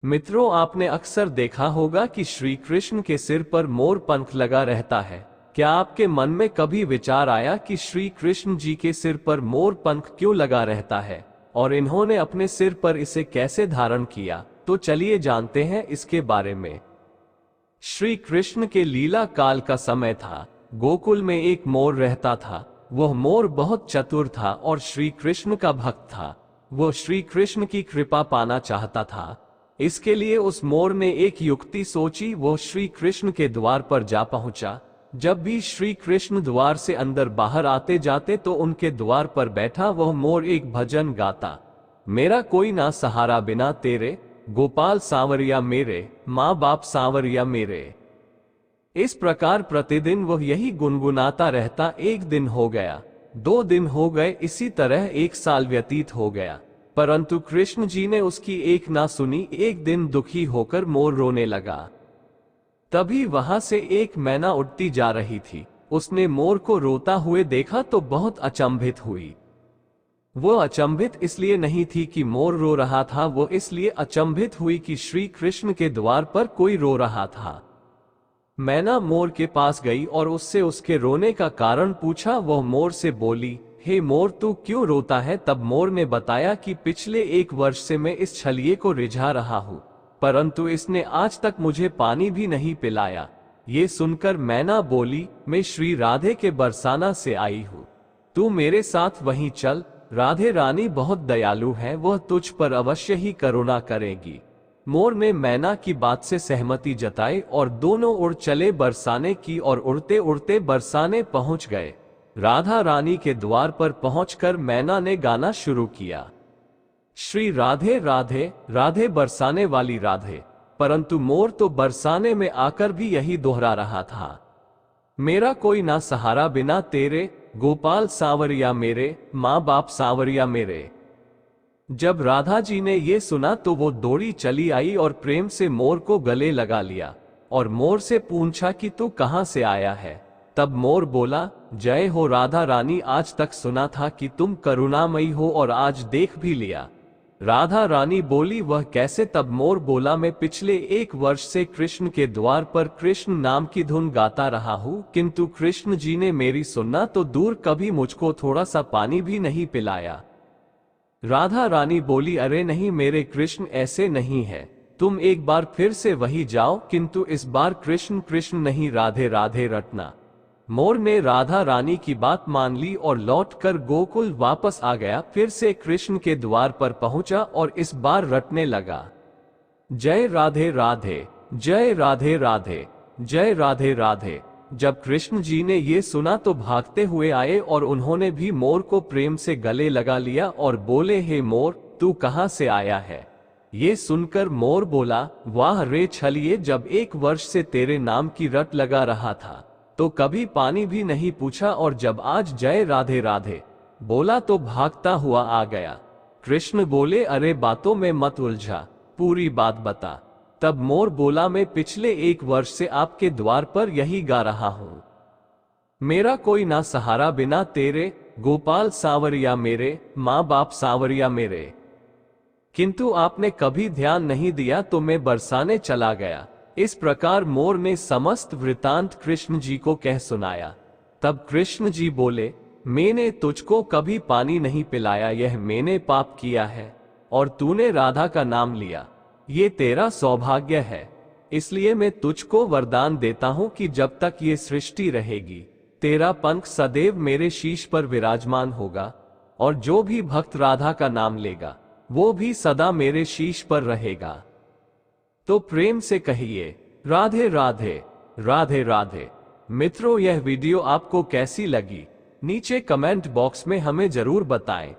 मित्रों, आपने अक्सर देखा होगा कि श्री कृष्ण के सिर पर मोर पंख लगा रहता है। क्या आपके मन में कभी विचार आया कि श्री कृष्ण जी के सिर पर मोर पंख क्यों लगा रहता है और इन्होंने अपने सिर पर इसे कैसे धारण किया? तो चलिए जानते हैं इसके बारे में। श्री कृष्ण के लीला काल का समय था। गोकुल में एक मोर रहता था। वह मोर बहुत चतुर था और श्री कृष्ण का भक्त था। वह श्री कृष्ण की कृपा पाना चाहता था। इसके लिए उस मोर ने एक युक्ति सोची। वो श्री कृष्ण के द्वार पर जा पहुंचा। जब भी श्री कृष्ण द्वार से अंदर बाहर आते जाते तो उनके द्वार पर बैठा वह मोर एक भजन गाता, मेरा कोई ना सहारा बिना तेरे, गोपाल सांवरिया मेरे, माँ बाप सांवरिया मेरे। इस प्रकार प्रतिदिन वह यही गुनगुनाता रहता। एक दिन हो गया, 2 दिन हो गए, इसी तरह 1 साल व्यतीत हो गया, परंतु कृष्ण जी ने उसकी एक ना सुनी। एक दिन दुखी होकर मोर रोने लगा। तभी वहां से एक मैना उड़ती जा रही थी। उसने मोर को रोता हुए देखा तो बहुत अचंभित हुई। वो अचंभित इसलिए नहीं थी कि मोर रो रहा था, वो इसलिए अचंभित हुई कि श्री कृष्ण के द्वार पर कोई रो रहा था। मैना मोर के पास गई और उससे उसके रोने का कारण पूछा। वह मोर से बोली, हे मोर, तू क्यों रोता है? तब मोर ने बताया कि पिछले 1 वर्ष से मैं इस छलिए को रिझा रहा हूँ, परंतु इसने आज तक मुझे पानी भी नहीं पिलाया। ये सुनकर मैना बोली, मैं श्री राधे के बरसाना से आई हूँ, तू मेरे साथ वहीं चल। राधे रानी बहुत दयालु है, वह तुझ पर अवश्य ही करुणा करेगी। मोर ने मैना की बात से सहमति जताई और दोनों उड़ चले बरसाने की और उड़ते उड़ते बरसाने पहुंच गए। राधा रानी के द्वार पर पहुंचकर मैना ने गाना शुरू किया, श्री राधे राधे राधे बरसाने वाली राधे। परंतु मोर तो बरसाने में आकर भी यही दोहरा रहा था, मेरा कोई ना सहारा बिना तेरे, गोपाल सांवरिया मेरे, माँ बाप सांवरिया मेरे। जब राधा जी ने ये सुना तो वो दौड़ी चली आई और प्रेम से मोर को गले लगा लिया और मोर से पूछा कि तू कहां से आया है? तब मोर बोला, जय हो राधा रानी, आज तक सुना था कि तुम करुणामयी हो और आज देख भी लिया। राधा रानी बोली, वह कैसे? तब मोर बोला, मैं पिछले 1 वर्ष से कृष्ण के द्वार पर कृष्ण नाम की धुन गाता रहा हूँ, किंतु कृष्ण जी ने मेरी सुनना तो दूर, कभी मुझको थोड़ा सा पानी भी नहीं पिलाया। राधा रानी बोली, अरे नहीं मेरे कृष्ण, ऐसे नहीं है, तुम एक बार फिर से वही जाओ, किंतु इस बार कृष्ण कृष्ण नहीं राधे राधे रटना। मोर ने राधा रानी की बात मान ली और लौटकर गोकुल वापस आ गया। फिर से कृष्ण के द्वार पर पहुंचा और इस बार रटने लगा, जय राधे राधे, जय राधे राधे, जय राधे राधे। जब कृष्ण जी ने ये सुना तो भागते हुए आए और उन्होंने भी मोर को प्रेम से गले लगा लिया और बोले, हे मोर, तू कहां से आया है? ये सुनकर मोर बोला, वाह रे छलिए, जब 1 वर्ष से तेरे नाम की रट लगा रहा था तो कभी पानी भी नहीं पूछा, और जब आज जय राधे राधे बोला तो भागता हुआ आ गया। कृष्ण बोले, अरे बातों में मत उलझा, पूरी बात बता। तब मोर बोला, मैं पिछले 1 वर्ष से आपके द्वार पर यही गा रहा हूं, मेरा कोई ना सहारा बिना तेरे, गोपाल सांवरिया मेरे, माँ बाप सांवरिया मेरे। किंतु आपने कभी ध्यान नहीं दिया तो मैं बरसाने चला गया। इस प्रकार मोर ने समस्त वृतांत कृष्ण जी को कह सुनाया। तब कृष्ण जी बोले, मैंने तुझको कभी पानी नहीं पिलाया, यह मैंने पाप किया है, और तूने राधा का नाम लिया, ये तेरा सौभाग्य है। इसलिए मैं तुझको वरदान देता हूं कि जब तक ये सृष्टि रहेगी तेरा पंख सदैव मेरे शीश पर विराजमान होगा, और जो भी भक्त राधा का नाम लेगा वो भी सदा मेरे शीश पर रहेगा। तो प्रेम से कहिए, राधे राधे, राधे राधे। मित्रों, यह वीडियो आपको कैसी लगी नीचे कमेंट बॉक्स में हमें जरूर बताएं।